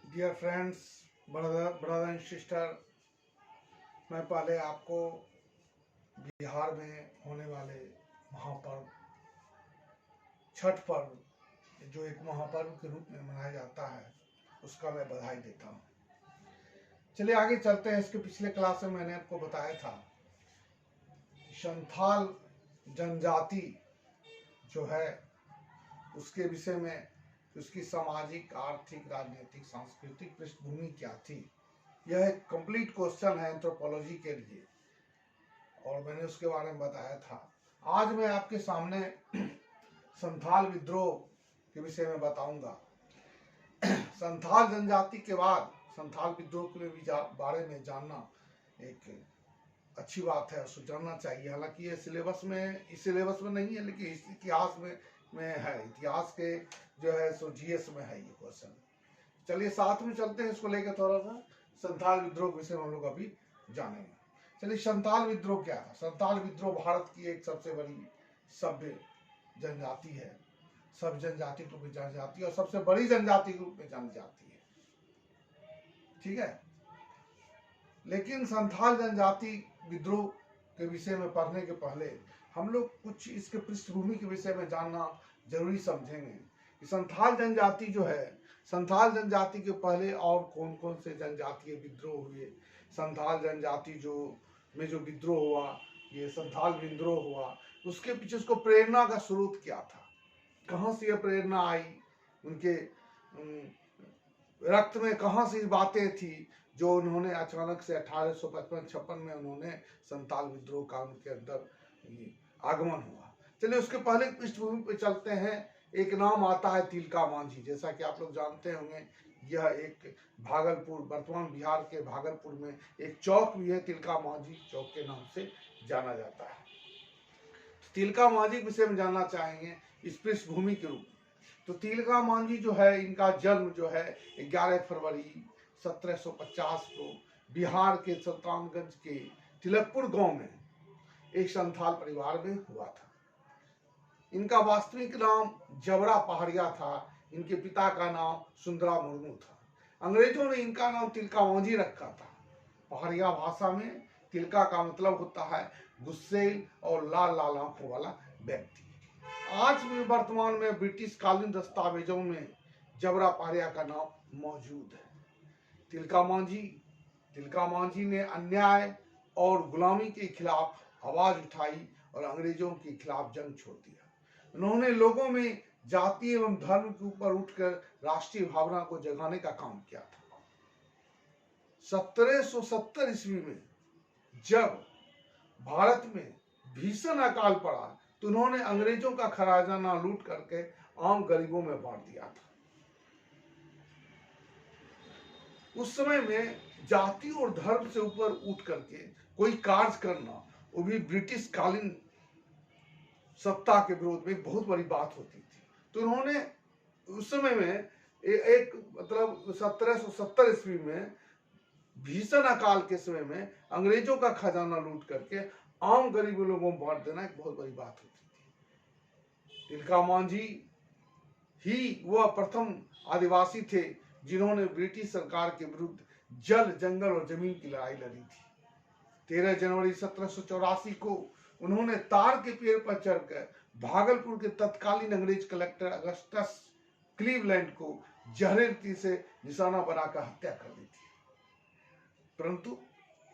Dear friends, brother and sister, मैं पहले आपको बिहार में होने वाले महापर्व छठ पर्व, जो एक महापर्व के रूप में मनाया जाता है, उसका मैं बधाई देता हूँ। चलिए आगे चलते हैं। इसके पिछले क्लास में मैंने आपको बताया था संथाल जनजाति जो है उसके विषय में, उसकी सामाजिक, आर्थिक, राजनीतिक, सांस्कृतिक पृष्ठभूमि क्या थी। यह एक कंप्लीट क्वेश्चन है एंथ्रोपोलॉजी के लिए, और मैंने उसके बारे में बताया था। आज मैं आपके सामने संथाल विद्रोह के विषय में बताऊंगा। संथाल जनजाति के बाद संथाल विद्रोह के बारे में जानना एक अच्छी बात है, उसको जानना चाहिए। हालांकि ये सिलेबस में नहीं है, लेकिन इतिहास में है। इतिहास के जो है सो जीएस में है ये क्वेश्चन। चलिए साथ में चलते हैं, इसको लेकर थोड़ा सा संथाल विद्रोह के विषय में हम लोग अभी जानेंगे। चलिए, संथाल विद्रोह क्या था। संथाल विद्रोह भारत की एक सबसे बड़ी सभ्य जनजाति है, सब जनजाति के रूप में जानी जाती है और सबसे बड़ी जनजाति के रूप में जानी जाती है। ठीक है, लेकिन संथाल जनजाति विद्रोह के विषय में पढ़ने के पहले हम लोग कुछ इसके पृष्ठभूमि के विषय में जानना जरूरी समझेंगे कि संथाल जनजाति जो है, संथाल जनजाति के पहले और कौन कौन से जनजातीय विद्रोह हुए। संथाल जनजाति में जो विद्रोह हुआ, ये संथाल विद्रोह हुआ, उसके पीछे उसको प्रेरणा का स्रोत क्या था, कहाँ से यह प्रेरणा आई, उनके रक्त में कहाँ से बातें थी जो उन्होंने अचानक से 1855-56 में उन्होंने संथाल विद्रोह का उनके अंदर आगमन हुआ। चलिए उसके पहले पृष्ठभूमि पे चलते हैं। एक नाम आता है तिलका मांझी। जैसा कि आप लोग जानते होंगे, यह एक भागलपुर, वर्तमान बिहार के भागलपुर में एक चौक भी है, तिलका मांझी चौक के नाम से जाना जाता है। तिलका मांझी के विषय में जानना चाहेंगे इस पृष्ठभूमि के रूप में। तो तिलका मांझी जो है, इनका जन्म जो है 11 फरवरी 1750 को बिहार के सुल्तानगंज के तिलकपुर गांव में एक संथाल परिवार में हुआ था। इनका वास्तविक नाम जबरा पहाड़िया था। इनके पिता का नाम सुंदरा मुर्मू था। अंग्रेजों ने इनका नाम तिलका मांझी रखा था। पहाड़िया भाषा में तिलका का मतलब होता है गुस्सेल और लाल लाल आंखों वाला व्यक्ति। आज भी वर्तमान में ब्रिटिश कालीन दस्तावेजों में जबरा पहाड़िया का नाम मौजूद है। तिलका मांझी ने अन्याय और गुलामी के खिलाफ आवाज उठाई और अंग्रेजों के खिलाफ जंग छोड़ दिया। उन्होंने लोगों में जाति एवं धर्म के ऊपर उठकर राष्ट्रीय भावना को जगाने का काम किया था। 1770 ईस्वी में जब भारत में भीषण अकाल पड़ा तो उन्होंने अंग्रेजों का खजाना लूट करके आम गरीबों में बांट दिया था। उस समय में जाति और धर्म से ऊपर उठ करके कोई कार्य करना, वो भी ब्रिटिश कालीन सत्ता के विरोध में बहुत बड़ी बात होती थी। तो उन्होंने उस समय में एक मतलब 1770 ईस्वी में भीषण अकाल के समय में अंग्रेजों का खजाना लूट करके आम गरीब लोगों को बांट देना एक बहुत बड़ी बात होती थी। तिलका मांझी ही वह प्रथम आदिवासी थे जिन्होंने ब्रिटिश सरकार के विरुद्ध जल, जंगल और जमीन की लड़ाई लड़ी थी। 13 जनवरी 1784 को उन्होंने तार के पेड़ पर चढ़कर भागलपुर के तत्कालीन अंग्रेज कलेक्टर अगस्टस क्लीवलैंड को जहरीली से निशाना बनाकर हत्या कर दी थी। परंतु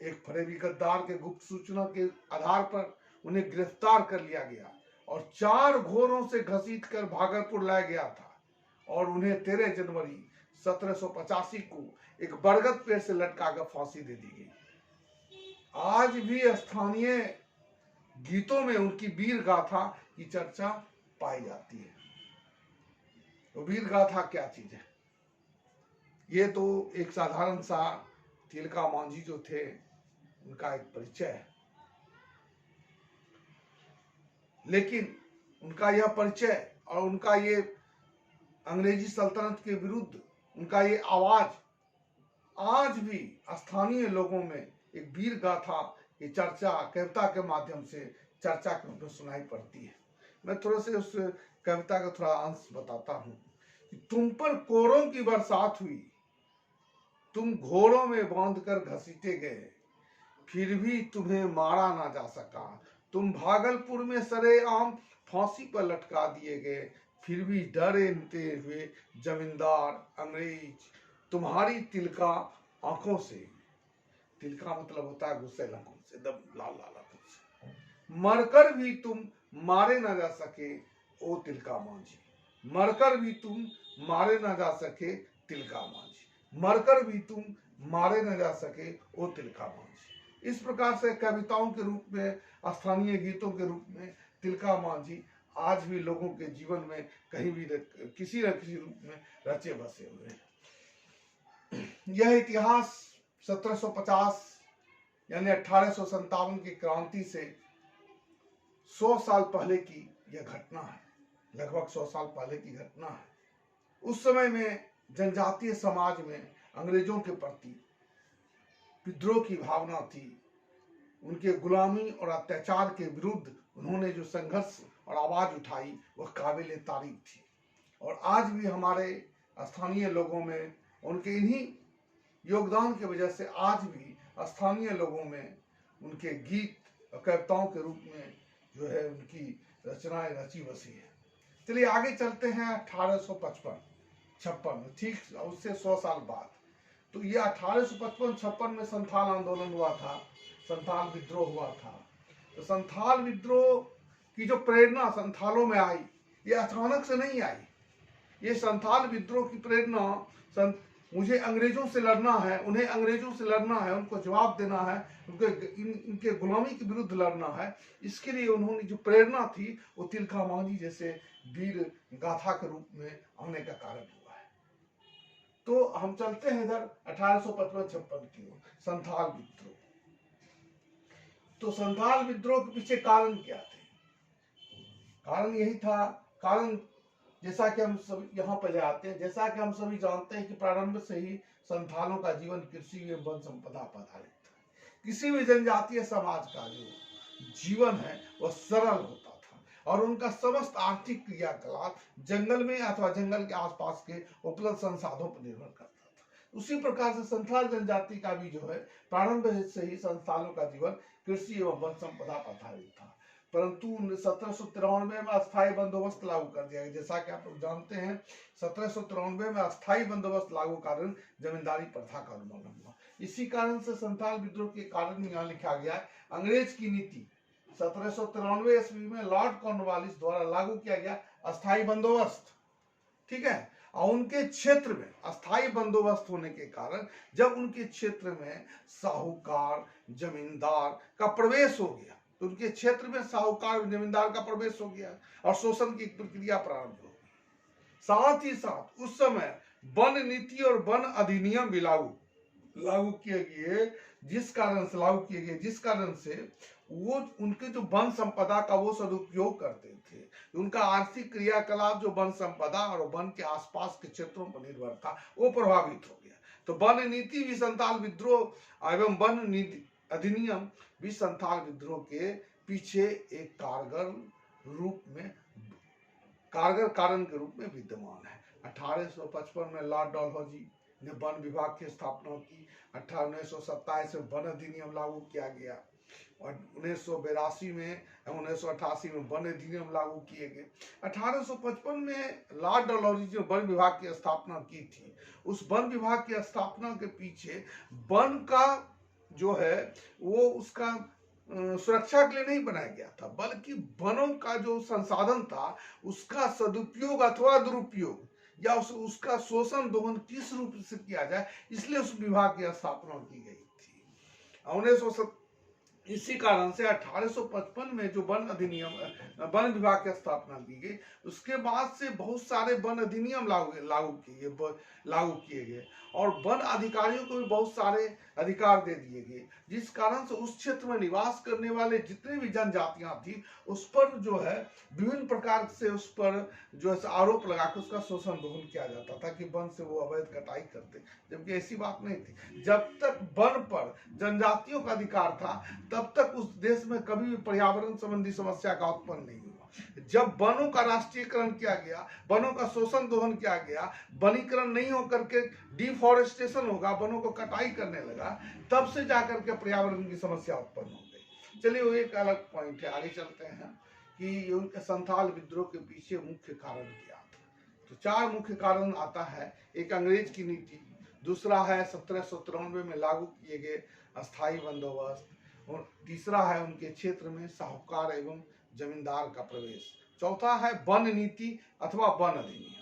एक फरेबी गद्दार के गुप्त सूचना के आधार पर उन्हें गिरफ्तार कर लिया गया और 4 घोड़ों से घसीट कर भागलपुर लाया गया था और उन्हें 13 जनवरी 1785 को एक बरगद पेड़ से लटकाकर फांसी दे दी गई। आज भी स्थानीय गीतों में उनकी वीर गाथा की चर्चा पाई जाती है। तो वीर गाथा क्या चीज है? ये तो एक साधारण सा तिलका मांझी जो थे उनका एक परिचय है, लेकिन उनका यह परिचय और उनका ये अंग्रेजी सल्तनत के विरुद्ध उनका ये आवाज आज भी स्थानीय लोगों में एक वीर गाथा की चर्चा, कविता के माध्यम से चर्चा के रूप में सुनाई पड़ती है। मैं थोड़ा से उस कविता का थोड़ा अंश बताता हूँ कि तुम पर कोरों की बरसात हुई, तुम घोड़ों में बांधकर घसीटे गए, फिर भी तुम्हें मारा ना जा सका। तुम भागलपुर में सरेआम फांसी पर लटका दिए गए, फिर भी डरते हुए जमींदार अंग्रेज तुम्हारी तिलका आंखों से, तिलका मतलब होता है गुस्से आंखों से, दम लाल लाल आंखों से, मरकर भी तुम मारे ना जा सके ओ तिलका मांझी, मरकर भी तुम मारे ना जा सके तिलका मांझी, मरकर भी तुम मारे न जा सके ओ तिलका मांझी। इस प्रकार से कविताओं के रूप में, स्थानीय गीतों के रूप में तिलका मांझी आज भी लोगों के जीवन में कहीं भी किसी न किसी रूप में रचे बसे हुए हैं। यह इतिहास 1750 यानी 1857 की क्रांति से 100 साल पहले की यह घटना है, लगभग 100 साल पहले की घटना है। उस समय में जनजातीय समाज में अंग्रेजों के प्रति विद्रोह की भावना थी। उनके गुलामी और अत्याचार के विरुद्ध उन्होंने जो संघर्ष और आवाज उठाई वह काबिले तारीफ थी। और आज भी हमारे स्थानीय लोगों में उनके इन्हीं योगदान की वजह से आज भी स्थानीय लोगों में उनके गीत और कविताओं के रूप में जो है उनकी रचनाएं रची बसी है। चलिए आगे चलते हैं 1855-56 ठीक उससे 100 साल बाद। तो ये 1855-56 में संथाल आंदोलन हुआ था, संथाल विद्रोह हुआ था। तो संथाल विद्रोह की जो प्रेरणा संथालों में आई, ये अचानक से नहीं आई। ये संथाल विद्रोह की प्रेरणा मुझे अंग्रेजों से लड़ना है, उन्हें अंग्रेजों से लड़ना है, उनको जवाब देना है, इनके गुलामी के विरुद्ध लड़ना है। इसके लिए उन्होंने जो प्रेरणा थी वो तिलका मांझी जैसे वीर गाथा के रूप में आने का कारण हुआ है। तो हम चलते हैं इधर 1855-56 की संथाल विद्रोह। तो संथाल विद्रोह के पीछे कारण क्या थे? कारण यही था, कारण जैसा कि हम सब यहाँ पहले आते हैं, जैसा कि हम सभी जानते हैं कि प्रारंभ से ही संथालों का जीवन कृषि एवं वन संपदा पर आधारित था। किसी भी जनजातीय समाज का जो जीवन है वह सरल होता था और उनका समस्त आर्थिक क्रियाकलाप जंगल में अथवा जंगल के आसपास के उपलब्ध संसाधनों पर निर्भर करता था। उसी प्रकार से संथाल जनजाति का भी जो है प्रारंभ से ही संथालों का जीवन कृषि एवं वन संपदा पर आधारित था। परंतु 1793 में अस्थायी बंदोबस्त लागू कर दिया गया। जैसा कि आप लोग जानते हैं 1793 में अस्थायी बंदोबस्त लागू कारण जमींदारी प्रथा का उन्मूलन हुआ। इसी कारण से संथाल विद्रोह के कारण यहाँ लिखा गया है अंग्रेज की नीति 1793 ईस्वी में लॉर्ड कॉर्नवालिस द्वारा लागू किया गया अस्थायी बंदोबस्त, ठीक है। और उनके क्षेत्र में अस्थायी बंदोबस्त होने के कारण जब उनके क्षेत्र में साहूकार जमींदार का प्रवेश हो गया तो उनके क्षेत्र में साहूकार जमींदार का प्रवेश हो गया और शोषण की प्रक्रिया प्रारंभ हो गई। साथ ही साथ उस समय वन नीति और वन अधिनियम भी लागू किए गए, जिस कारण से वो उनके जो वन संपदा का वो सदुपयोग करते थे। उनका आर्थिक क्रियाकलाप जो वन संपदा और वन के आसपास के क्षेत्रों पर निर्भर था वो प्रभावित हो गया। तो वन नीति भी संथाल विद्रोह एवं वन नीति अधिनियम भी संथाल विद्रोह के पीछे एक कारगर कारण के रूप में विद्यमान है। 1855 में लॉर्ड डलहौजी ने वन विभाग की स्थापना की। 1927 में वन अधिनियम लागू किया गया और 1982 में 1988 में वन अधिनियम लागू किए गए। 1855 में लॉर्ड डलहौजी जो वन विभाग की स्थापना की थी, उस वन विभाग की स्थापना के पीछे वन का जो है वो उसका सुरक्षा के लिए नहीं बनाया गया था, बल्कि वनों का जो संसाधन था उसका सदुपयोग अथवा दुरुपयोग या उसका शोषण दोहन किस रूप से किया जाए, इसलिए उस विभाग की स्थापना की गई थी। इसी कारण से 1855 में जो वन विभाग की स्थापना की गई, उसके बाद से बहुत सारे वन अधिनियम लागू किए गए और वन अधिकारियों को भी बहुत सारे अधिकार दे दिए गए, जिस कारण से उस क्षेत्र में निवास करने वाले जितने भी जनजातियां थी उस पर जो है विभिन्न प्रकार से उस पर जो है आरोप लगाकर उसका शोषण दोहन किया जाता था कि वन से वो अवैध कटाई करते, जबकि ऐसी बात नहीं थी। जब तक वन पर जनजातियों का अधिकार था तब तक उस देश में कभी भी पर्यावरण संबंधी समस्या का उत्पन्न नहीं हुआ। जब वनों का राष्ट्रीयकरण किया गया, वनों का शोषण दोहन किया गया, वनीकरण नहीं होकर के डिफॉरेस्टेशन होगा, वनों को कटाई करने लगा, तब से जाकर के पर्यावरण की समस्या उत्पन्न हो गई। चलिए वो एक अलग पॉइंट है, आगे चलते हैं कि उनके संथाल विद्रोह के पीछे मुख्य कारण क्या था। तो 4 मुख्य कारण आता है। एक अंग्रेज की नीति, दूसरा है 1793 में लागू किए गए अस्थायी बंदोबस्त, और तीसरा है उनके क्षेत्र में साहूकार एवं जमींदार का प्रवेश, चौथा है वन नीति अथवा वन अधिनियम।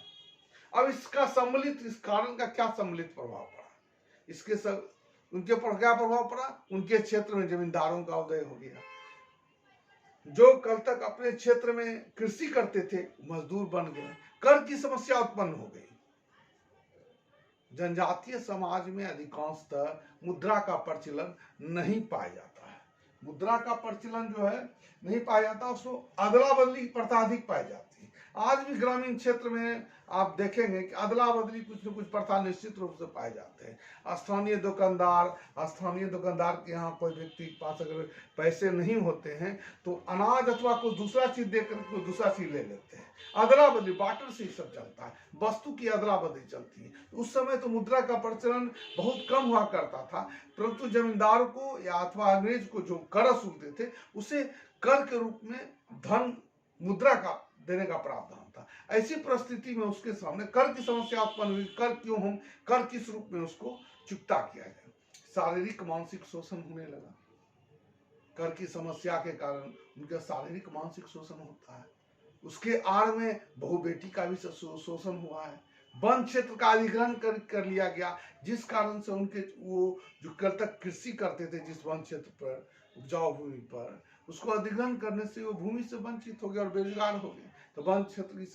अब इसका सम्मिलित, इस कारण का क्या सम्मिलित प्रभाव पड़ा, इसके सब उनके पर क्या प्रभाव पड़ा। उनके क्षेत्र में जमींदारों का उदय हो गया, जो कल तक अपने क्षेत्र में कृषि करते थे मजदूर बन गए, कर की समस्या उत्पन्न हो गई। जनजातीय समाज में अधिकांशतः मुद्रा का प्रचलन नहीं पाया जाता है। मुद्रा का प्रचलन जो है नहीं पाया जाता, उसको अदला बदली प्रथा अधिक पाई जाती है। आज भी ग्रामीण क्षेत्र में आप देखेंगे कि अदला बदली कुछ न कुछ प्रथा निश्चित रूप से पाए जाते हैं। स्थानीय दुकानदार के यहाँ कोई व्यक्ति के पास अगर पैसे नहीं होते हैं तो अनाज अथवा कुछ दूसरा चीज देकर कोई दूसरा चीज ले लेते हैं। अदला बदली, बाटर से सब चलता है, वस्तु की अदला बदली चलती है। उस समय तो मुद्रा का प्रचलन बहुत कम हुआ करता था, परंतु जमींदार को या अथवा अंग्रेज को जो कर वसूलते थे उसे कर के रूप में धन, मुद्रा का देने का प्रावधान था। ऐसी परिस्थिति में उसके सामने कर की समस्या उत्पन्न हुई। कर क्यों हम, कर किस रूप में उसको चुकता किया जाए। शारीरिक मानसिक शोषण होने लगा। कर की समस्या के कारण उनका शारीरिक मानसिक शोषण होता है। उसके आड़ में बहु बेटी का भी शोषण हुआ है। वन क्षेत्र का अधिग्रहण कर लिया गया, जिस कारण से उनके वो जो कल तक कृषि करते थे जिस वन क्षेत्र पर, उपजाऊ भूमि पर, उसको अधिग्रहण करने से वो भूमि से वंचित हो गया और बेरोजगार हो गए। तो वन क्षेत्र की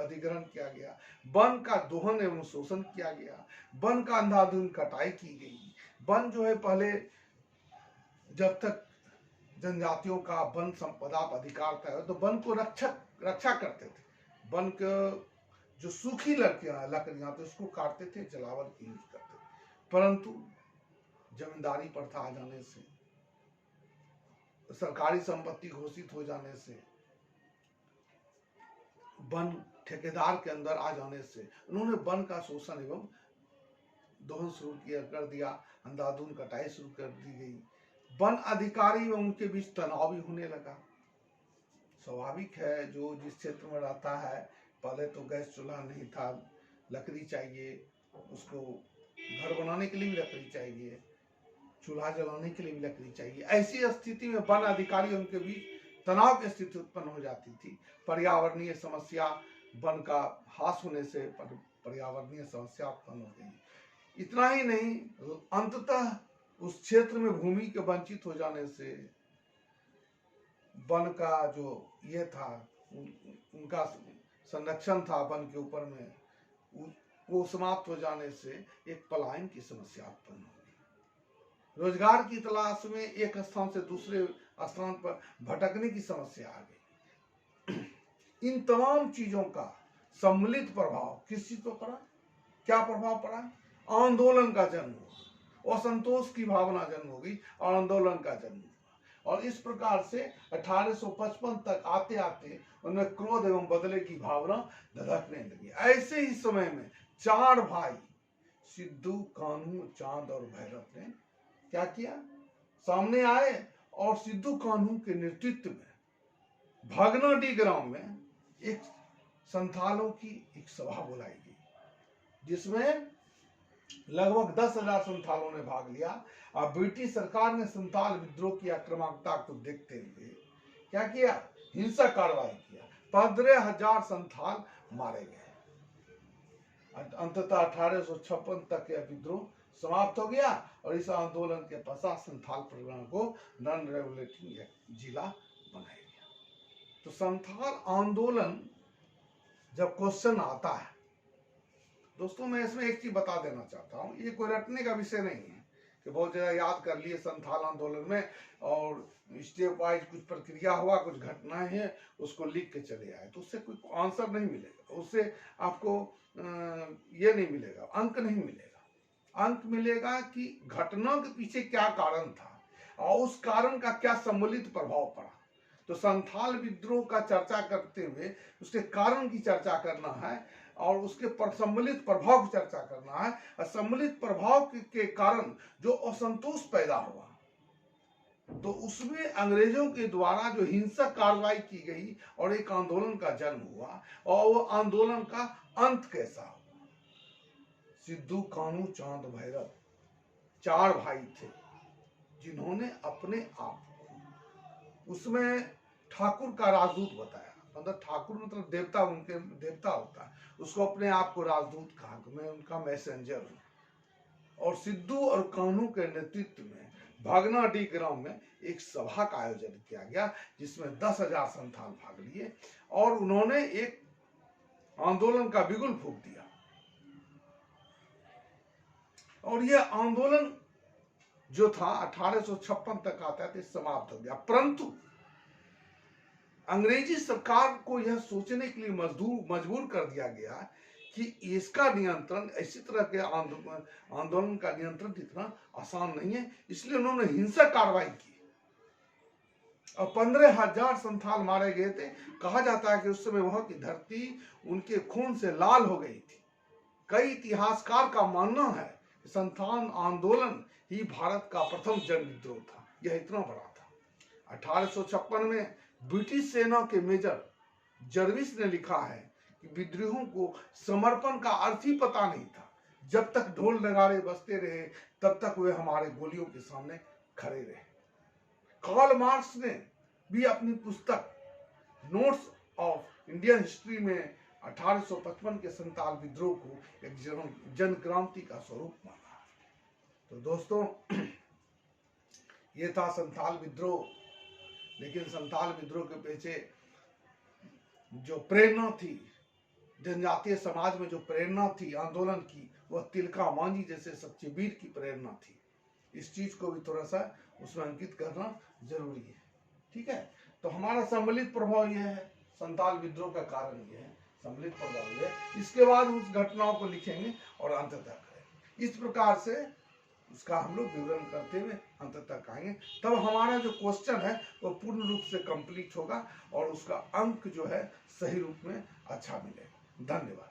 अधिग्रहण किया गया, वन का दोहन एवं शोषण किया गया, वन का अंधाधुंध कटाई की गई। वन जो है पहले जब तक जनजातियों का वन संपदा पर अधिकार था तो वन को रक्षा करते थे। वन के जो सूखी लकड़ियां थे उसको काटते थे, जलावन की यूज करते थे। परंतु जमींदारी प्रथा आ जाने से, सरकारी संपत्ति घोषित हो जाने से, वन ठेकेदार के अंदर आ जाने से उन्होंने वन का शोषण एवं दोहन शुरू कर दिया, अंधाधुंध कटाई शुरू कर दी गई। वन अधिकारी व उनके बीच तनाव भी होने लगा। स्वाभाविक है, जो जिस क्षेत्र में रहता है, पहले तो गैस चूल्हा नहीं था, लकड़ी चाहिए, उसको घर बनाने के लिए भी लकड़ी चाहिए, चूल्हा जलाने के लिए भी लकड़ी चाहिए। ऐसी स्थिति में वन अधिकारी उनके बीच तनाव की स्थिति उत्पन्न हो जाती थी। पर्यावरणीय समस्या, वन का ह्रास होने से पर्यावरणीय समस्या उत्पन्न हो गई। इतना ही नहीं, अंततः उस क्षेत्र में भूमि के वंचित हो जाने से वन का जो ये था, उनका संरक्षण था वन के ऊपर में, वो समाप्त हो जाने से एक पलायन की समस्या उत्पन्न हो गई। रोजगार की तलाश में एक स्थान से दूसरे स्थान पर भटकने की समस्या आ गई। इन तमाम चीजों का सम्मिलित प्रभाव किस चीज पर पड़ा, क्या प्रभाव पड़ा? आंदोलन का जन्म हुआ, असंतोष की भावना जन्म हो गई, आंदोलन का जन्म हुआ। और इस प्रकार से 1855 तक आते आते उनमें क्रोध एवं बदले की भावना धधकने लगी। ऐसे ही समय में 4 भाई सिद्धू, कान्हू, चांद और भैरव ने क्या किया, सामने आए और सिद्धू कान्हू के नेतृत्व में भागनाडी ग्राम में एक संथालों की एक सभा बुलाई गई, जिसमें लगभग 10,000 संथालों ने भाग लिया। और ब्रिटिश सरकार ने संथाल विद्रोह की आक्रामकता को देखते हुए क्या किया, हिंसक कार्रवाई किया। 15,000 संथाल मारे गए। अंततः 1856 तक यह विद्रोह समाप्त हो गया और इस आंदोलन के पश्चात संथाल परगना को नॉन रेगुलेटिंग जिला बनाया गया। तो संथाल आंदोलन जब क्वेश्चन आता है, दोस्तों मैं इसमें एक चीज बता देना चाहता हूँ, ये कोई रटने का विषय नहीं है कि बहुत ज्यादा याद कर लिए संथाल आंदोलन में और स्टेप वाइज कुछ प्रक्रिया हुआ, कुछ घटनाएं हैं, उसको लिख के चले आए, तो उससे कोई आंसर नहीं मिलेगा, उससे आपको ये नहीं मिलेगा, अंक नहीं मिलेगा। अंक मिलेगा कि घटना के पीछे क्या कारण था और उस कारण का क्या सम्मिलित प्रभाव पड़ा। तो संथाल विद्रोह का चर्चा करते हुए उसके कारण की चर्चा करना है और उसके सम्मिलित प्रभाव की चर्चा करना है। और सम्मिलित प्रभाव के कारण जो असंतोष पैदा हुआ, तो उसमें अंग्रेजों के द्वारा जो हिंसक कार्रवाई की गई और एक आंदोलन का जन्म हुआ, और वो आंदोलन का अंत कैसा हुआ। सिद्धू, कानू, चांद, भैरव 4 भाई थे जिन्होंने अपने आप को, उसमें ठाकुर का राजदूत बताया, मतलब ठाकुर मतलब देवता, उनके देवता होता है, उसको अपने आप को राजदूत कहा, मैं उनका मैसेंजर हूं। और सिद्धू और कानू के नेतृत्व में भागनाडी ग्राम में एक सभा का आयोजन किया गया जिसमें 10,000 संथाल भाग लिए और उन्होंने एक आंदोलन का बिगुल फूंक दिया। और यह आंदोलन जो था 1856 तक आता है समाप्त हो गया, परंतु अंग्रेजी सरकार को यह सोचने के लिए मजबूर कर दिया गया कि इसका नियंत्रण, इसी तरह के आंदोलन का नियंत्रण इतना आसान नहीं है, इसलिए उन्होंने हिंसक कार्रवाई की और 15,000 संथाल मारे गए थे। कहा जाता है कि उस समय वहां की धरती उनके खून से लाल हो गई थी। कई इतिहासकार का मानना है कि संथाल आंदोलन ही भारत का प्रथम जन विद्रोह था। यह इतना बड़ा था। 1856 में ब्रिटिश सेना के मेजर जर्विस ने लिखा है कि विद्रोहियों को समर्पण का अर्थ ही पता नहीं था। जब तक ढोल नगाड़े बजते रहे तब तक वे हमारे गोलियों के सामने खड़े रहे। कार्ल मार्क्स ने भी अपनी पुस्तक नोट्स ऑफ इंडियन हिस्ट्री में 1855 के संथाल विद्रोह को एक जन क्रांति का स्वरूप माना। तो दोस्तों, ये था संथाल विद्रोह। लेकिन संथाल विद्रोह के पीछे जो प्रेरणा थी, जनजातीय समाज में जो प्रेरणा थी आंदोलन की, वह तिलका मांझी जैसे सच्चे वीर की प्रेरणा थी। इस चीज को भी थोड़ा सा उसमें अंकित करना जरूरी है। ठीक है, तो हमारा सम्मिलित प्रभाव यह है, संथाल विद्रोह का कारण यह है, सम्मिलित प्रभाव यह है। इसके बाद उस घटनाओं को लिखेंगे और अंत तक करेंगे। इस प्रकार से उसका हम लोग विवरण करते हुए अंत तक आएंगे। तब हमारा जो क्वेश्चन है वो पूर्ण रूप से कंप्लीट होगा और उसका अंक जो है सही रूप में अच्छा मिलेगा। धन्यवाद।